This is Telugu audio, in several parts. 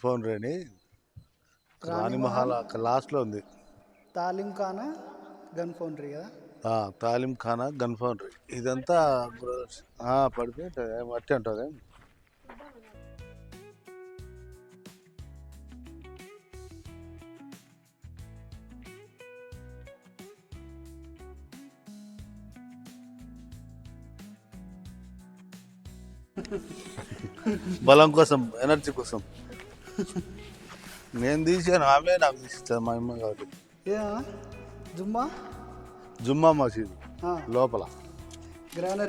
ఫౌండరీ అని రాణి మహల్ లాస్ట్లో ఉంది. తాలిం ఖానా గన్ ఫౌండరీ కదా. తాలిం ఖానా గన్ ఫౌండరీ ఇదంతా పడిపోయి మట్టి ఉంటుంది. బలం కోసం, ఎనర్జీ కోసం నేను తీసాను. ఆమె నాకు తీసిస్తాను మా అమ్మ కాబట్టి. జుమ్మా మసీదు లోపల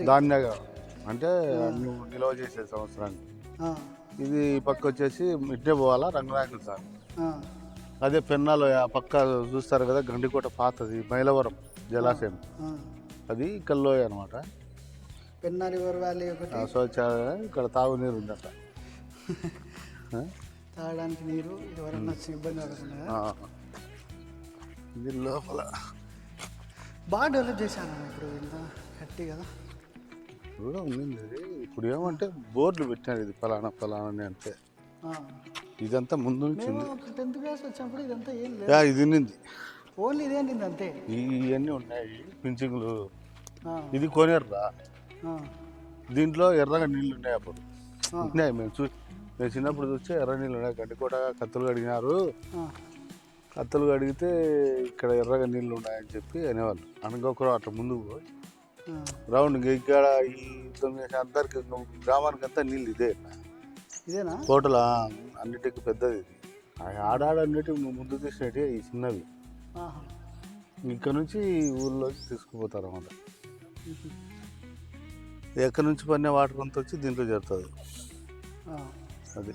ధాన్య అంటే నువ్వు నిల్వ చేసే సంవత్సరానికి. ఇది పక్క వచ్చేసి ఇట్టే పోవాలా రంగనాయకుల సార్. అదే పెన్నాలో ఆ పక్క చూస్తారు కదా గండికోట పాతది మైలవరం జలాశయం, అది ఇక్కడ లోయ అనమాట. పెన్నా రివర్ వ్యాలీ ఒకటి శౌచాలయం ఇక్కడ తాగునీరు ఉందట. తాగడానికి నీరు ఎవరైనా వచ్చి ఇబ్బంది పడకుండా ఇది లోపల బాగా డెవలప్ చేశాను ఇప్పుడు ఇంత గట్టి కదా. కూడా ఉంది. ఇప్పుడు ఏమంటే బోర్డులు పెట్టారు ఇది ఫలానా ఫలానా అని. అంతే ఇదంతా ముందు నుంచి 10th క్లాస్ వచ్చినప్పుడు ఇదంతా ఏం లేదు. ఇది ఉన్నింది ఓన్లీ ఇదే అండి అంతే. ఇవన్నీ ఉన్నాయి పింఛన్లు. ఇది కొనేర్రా, దీంట్లో ఎర్రగా నీళ్ళు ఉన్నాయి. అప్పుడు ఉన్నాయి, మేము చిన్నప్పుడు చూస్తే ఎర్ర నీళ్ళు ఉన్నాయి. గడ్డికోట కత్తులు కడిగినారు, కత్తులు కడిగితే ఇక్కడ ఎర్రగా నీళ్ళు ఉన్నాయని చెప్పి అనేవాళ్ళు. అనుకోకూడదు అట్లా ముందుకు పోయి రౌండ్ ఇక్కడ ఈ అందరికి గ్రామానికి అంతా నీళ్ళు ఇదేనా టోటల్ అన్నిటికీ పెద్దది ఇది. ఆడాడన్నిటికి ముందు తీసినట్టు ఈ చిన్నవి ఇక్కడ నుంచి ఊళ్ళోకి తీసుకుపోతారు అన్నమాట. ఎక్కడి నుంచి పడిన వాటర్ అంతా వచ్చి దీంట్లో చేరుతుంది. అది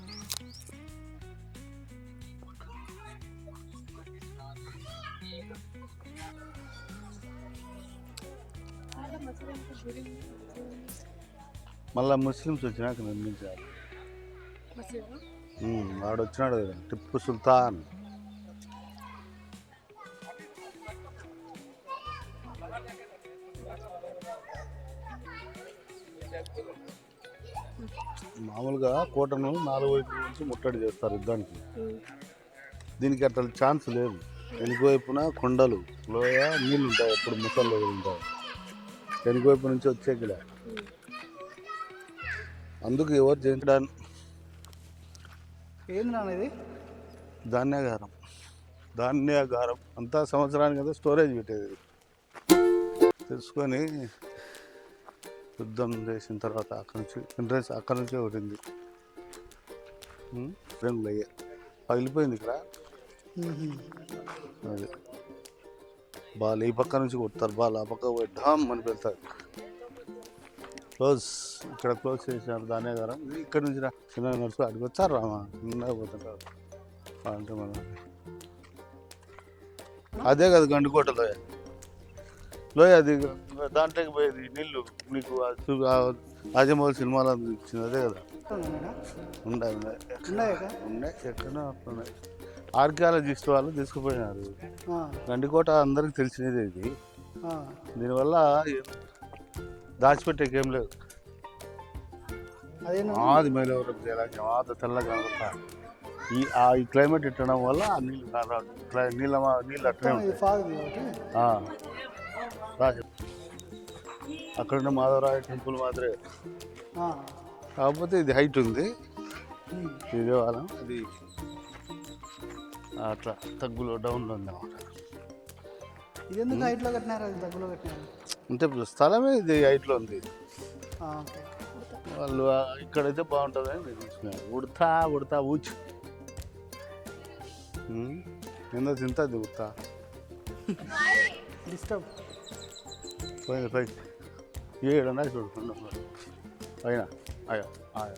మళ్ళా ముస్లిమ్స్ వచ్చినాక నిర్మించారు. వాడు వచ్చినాడు కదా టిప్పు సుల్తాన్. మామూలుగా కోటను 4 వైపుల నుంచి ముట్టడి చేస్తారు యుద్ధానికి. దీనికి అట్లా ఛాన్స్ లేదు. వెనుక వైపున కొండలు, లోయ, నీళ్ళు ఉంటాయి. ఎప్పుడు ముసళ్ళు ఉంటాయి వెనుక వైపు నుంచి వచ్చే గిడ. అందుకు ఎవరు చేయించడానికి ఏంది ధాన్యాగారం అంతా సంవత్సరానికి అంతా స్టోరేజ్ పెట్టేది. తెలుసుకొని యుద్ధం చేసిన తర్వాత అక్కడి నుంచి ఇంట్రెస్ట్ అక్కడి నుంచే ఒకటింది. రెండు అయ్యే పగిలిపోయింది ఇక్కడ. అది బాల్ ఈ పక్క నుంచి కొడతారు, బాల్ ఆ పక్క పోయి ఢామ్ అని వెళ్తారు. క్లోజ్ ఇక్కడ క్లోజ్ చేసినారు ధాన్యాగారం. ఇక్కడ నుంచి చిన్న నడుచు అడిగి వచ్చారు రామా నిన్న పోతుంటారు అంటే మనం. అదే కదా గండికోట లోయ, అది దాంట్లోకి పోయేది నీళ్ళు. నీకు రాజమౌళి సినిమాలో ఇచ్చింది అదే కదా. ఉన్నాయి ఎక్కడో ఉన్నాయి. ఆర్కియాలజిస్ట్ వాళ్ళు తీసుకుపోయినారు. గండికోట అందరికి తెలిసినది ఇది. దీనివల్ల దాచిపెట్టేకేం లేదు. అది మైలవరం జలాశయం ఆత తెల్లగా ఈ క్లైమేట్ ఇట్టడం వల్ల నీళ్ళు అట్లే ఉంటాయి. అక్కడ మాధవరాయ టెంపుల్ మాత్రమే, కాకపోతే ఇది హైట్ ఉంది. ఇదే వాళ్ళం అది అట్లా తగ్గులో డౌన్లో ఉంది అన్నమాట. ఇది ఎందుకు హైట్లో కట్టినారు? అది తగ్గులో కట్టినారు అంటే స్థలమే ఇది హైట్లో ఉంది. వాళ్ళు ఇక్కడైతే బాగుంటుంది అని నిర్మించుకున్నారు. ఉడతా ఊచి ఏందో తింటుంది ఉడతా. డిస్టర్బ్ పోయింది పైకి ఏడన్నా చూడకుండా పైన ఆయా ఆయా.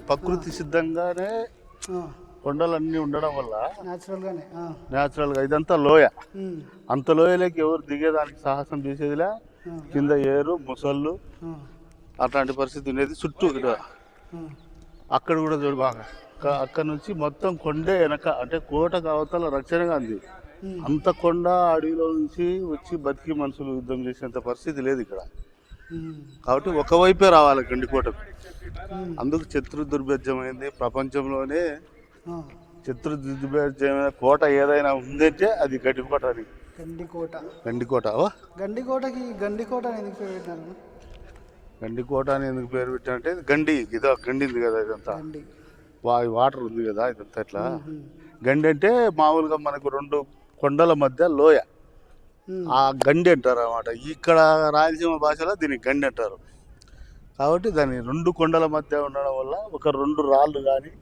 ప్రకృతి సిద్ధంగానే కొండలన్నీ ఉండడం వల్ల న్యాచురల్గానే. న్యాచురల్గా ఇదంతా లోయ. అంత లోయలోకి ఎవరు దిగేదానికి సాహసం చేసేదిలే. కింద ఏరు ముసళ్ళు అట్లాంటి పరిస్థితి ఉండేది చుట్టూ ఇక్కడ. అక్కడ కూడా చూడు బాగా అక్కడ నుంచి మొత్తం కొండే వెనక అంటే కోటకు అవతల రక్షణగా ఉంది. అంత కొండ అడవిలో నుంచి వచ్చి బతికి మనుషులు యుద్ధం చేసేంత పరిస్థితి లేదు ఇక్కడ. కాబట్టి ఒకవైపే రావాలి గండికోటకు. అందుకు శత్రు దుర్భేద్యమైంది. ప్రపంచంలోనే శత్రు దుర్భేద్యమైన కోట ఏదైనా ఉందంటే అది గండికోట అని. గండికోట గండికోటకి గండికోట అని ఎందుకు పేరు పెట్టారు? గండికోట అని ఎందుకు పేరు పెట్టారంటే గండి ఇదో గండింది కదా ఇదంతా వాటర్ ఉంది కదా ఇదంతా ఇట్లా. గండి అంటే మామూలుగా మనకు 2 కొండల మధ్య లోయ, ఆ గండి అంటారు అన్నమాట. ఇక్కడ రాయలసీమ భాషలో దీనికి గండి అంటారు. కాబట్టి దాన్ని 2 కొండల మధ్య ఉండడం వల్ల ఒక 2 రాళ్ళు కానీ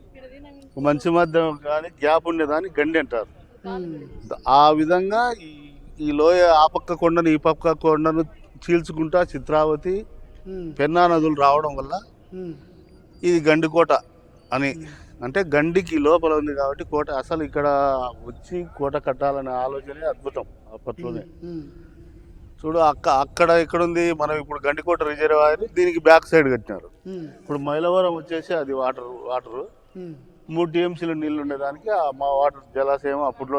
మంచి మధ్య కానీ గ్యాప్ ఉండేదాన్ని గండి అంటారు. ఆ విధంగా ఈ లోయ ఆ పక్క కొండను ఈ పక్క కొండను చీల్చుకుంటా చిత్రావతి పెన్నా నదులు రావడం వల్ల ఇది గండికోట అని. అంటే గండికి లోపల ఉంది కాబట్టి కోట. అసలు ఇక్కడ వచ్చి కోట కట్టాలనే ఆలోచనే అద్భుతం అప్పట్లోనే. చూడు అక్కడ ఇక్కడ ఉంది. మనం ఇప్పుడు గండికోట రిజర్వాయర్ దీనికి బ్యాక్ సైడ్ కట్టినారు. ఇప్పుడు మైలవరం వచ్చేసి అది వాటరు 3 TMCల నీళ్ళు ఉండేదానికి మా వాటర్ జలాశయం అప్పట్లో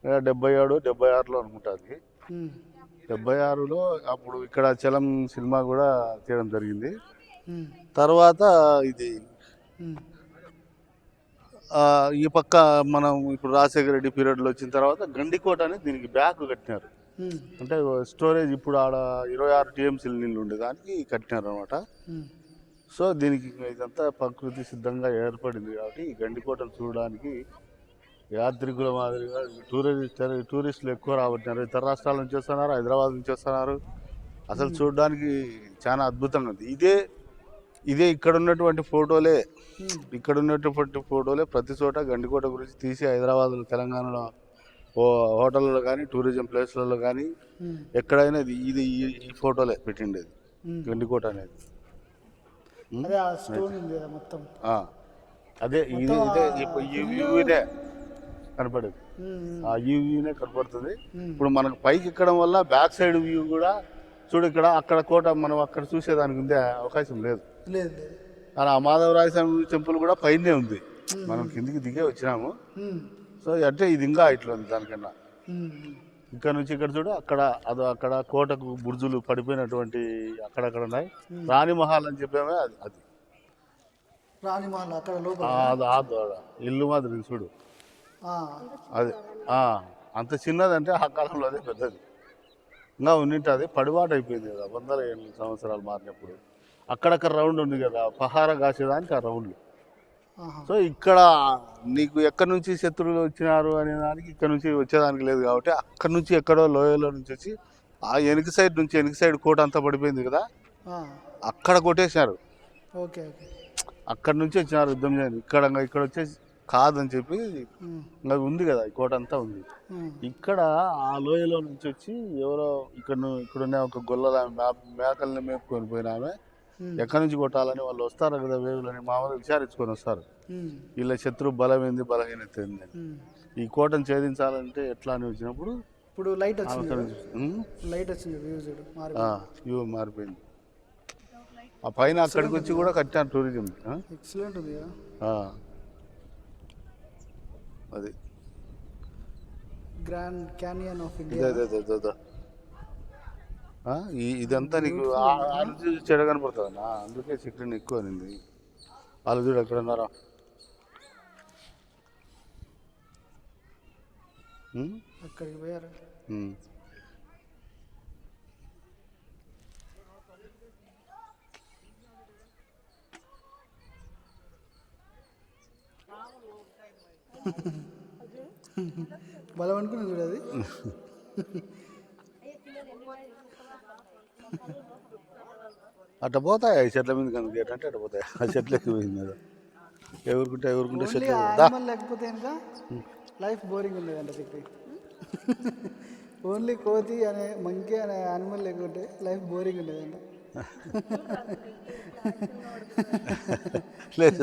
77, 76లో అనుకుంటుంది. 76లో అప్పుడు ఇక్కడ చలం సినిమా కూడా చేయడం జరిగింది. తర్వాత ఇది ఈ పక్క మనం ఇప్పుడు రాజశేఖర రెడ్డి పీరియడ్లో వచ్చిన తర్వాత గండికోట అని దీనికి బ్యాక్ కట్టినారు. అంటే స్టోరేజ్ ఇప్పుడు ఆడ 26 TMCల నీళ్ళు ఉండేదానికి కట్టినారు అనమాట. సో దీనికి ఇదంతా ప్రకృతి సిద్ధంగా ఏర్పడింది కాబట్టి ఈ గండికోటను చూడడానికి యాత్రికుల మాదిరిగా టూరిస్టులు ఎక్కువ రాబట్టినారు. ఇతర రాష్ట్రాల నుంచి వస్తున్నారు, హైదరాబాద్ నుంచి వస్తున్నారు. అసలు చూడడానికి చాలా అద్భుతంగా ఉంది. ఇదే ఇక్కడ ఉన్నటువంటి ఫోటోలే ప్రతి చోట గండికోట గురించి తీసి హైదరాబాద్లో తెలంగాణలో హోటల్లో కానీ టూరిజం ప్లేస్లలో కానీ ఎక్కడైనా ఇది ఈ ఫోటోలే పెట్టిండేది గండికోట అనేది. అదే ఇదే కనపడేది. ఆ వ్యూనే కనపడుతుంది. ఇప్పుడు మనకు పైకి ఎక్కడం వల్ల బ్యాక్ సైడ్ వ్యూ కూడా చూడు. అక్కడ కోట మనం అక్కడ చూసేదానికి ఉండే అవకాశం లేదు. ఆ మాధవరాయ స్వామి టెంపుల్ కూడా పైనే ఉంది. మనం కిందికి దిగే వచ్చినాము. సో అంటే ఇది ఇంకా ఇట్లా ఉంది దానికన్నా. ఇక్కడ నుంచి ఇక్కడ చూడు అక్కడ కోటకు బుర్జులు పడిపోయినటువంటి అక్కడక్కడ ఉన్నాయి. రాణి మహల్ అని చెప్పామే అది ఇల్లు మాదిరి చూడు. అది అంత చిన్నదంటే ఆ కాలంలో అదే పెద్దది ఇంకా ఉన్నింటుంది. పడిబాటు అయిపోయింది కదా 100 సంవత్సరాలు మారినప్పుడు. అక్కడక్కడ రౌండ్ ఉంది కదా పహార కాసేదానికి ఆ రౌండ్లు. సో ఇక్కడ నీకు ఎక్కడి నుంచి శత్రువులు వచ్చినారు అనే దానికి ఇక్కడ నుంచి వచ్చేదానికి లేదు కాబట్టి అక్కడ నుంచి ఎక్కడో లోయలో నుంచి వచ్చి ఆ వెనుక సైడ్ కోట అంతా పడిపోయింది కదా అక్కడ కొట్టేసినారు. అక్కడ నుంచి వచ్చినారు యుద్ధం చేయని. ఇక్కడ వచ్చేసి కాదని చెప్పి ఇంకా ఉంది కదా ఈ కోట అంతా ఉంది. ఇక్కడ ఆ లోయలో నుంచి వచ్చి ఎవరో ఇక్కడున్న ఒక గొల్ల మేకల్ని మేపుకొని పోయినామే ఎక్కడి నుంచి కొట్టాలని వాళ్ళు వస్తారు కదా వేవులని మామూలుగా విచారించుకొని వస్తారు. వీళ్ళ శత్రు బలమైంది బలహీనత ఏంది. ఈ కోటను ఛేదించాలంటే ఎట్లా అని వచ్చినప్పుడు ఇప్పుడు లైట్ వచ్చింది వ్యూ మారిపోయింది. ఆ పైన అక్కడికి వచ్చి కూడా కట్టాను టూరిజం. ఎక్సలెంట్ ఉంది అది గ్రాండ్ క్యానియన్ ఆఫ్ ఇండియా. ఇదంతా నీకు ఆలోచించి చెడ కనపడుతుంది అన్న. అందుకే చికెన్ ఎక్కువ అనింది. వాళ్ళు చూడు ఎక్కడ ఉన్నారా. అక్కడికి పోయారు. బలం అనుకుని చూడది. అట్లా పోతాయి చెట్ల మీద కనుక అంటే అట్లా పోతాయి. ఆ చెట్లు ఎక్కువ మీద ఎవరుకుంటే లేకపోతే ఇంకా లైఫ్ బోరింగ్ ఉండేదంట. చెప్పి ఓన్లీ కోతి అనే మంకీ అనే యానిమల్ లేకుంటే లైఫ్ బోరింగ్ ఉండేదంట. లేదు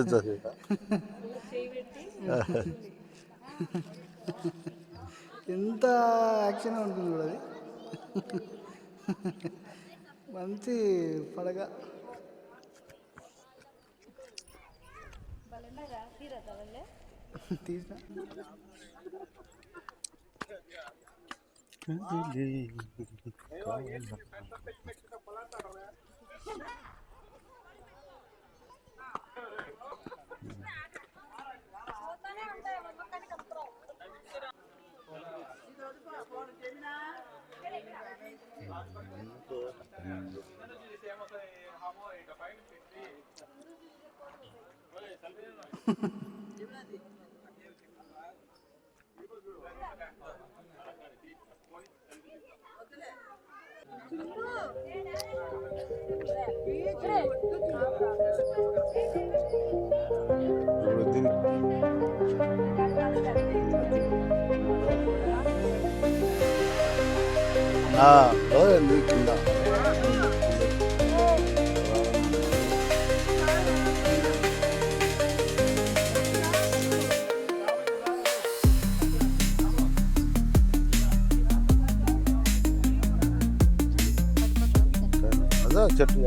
ఎంత యాక్షన్ ఉంటుంది కూడా అది. మంచి పడగ. తీసిన ఇప్పుడు దీన్ని కింద అదే చెట్టు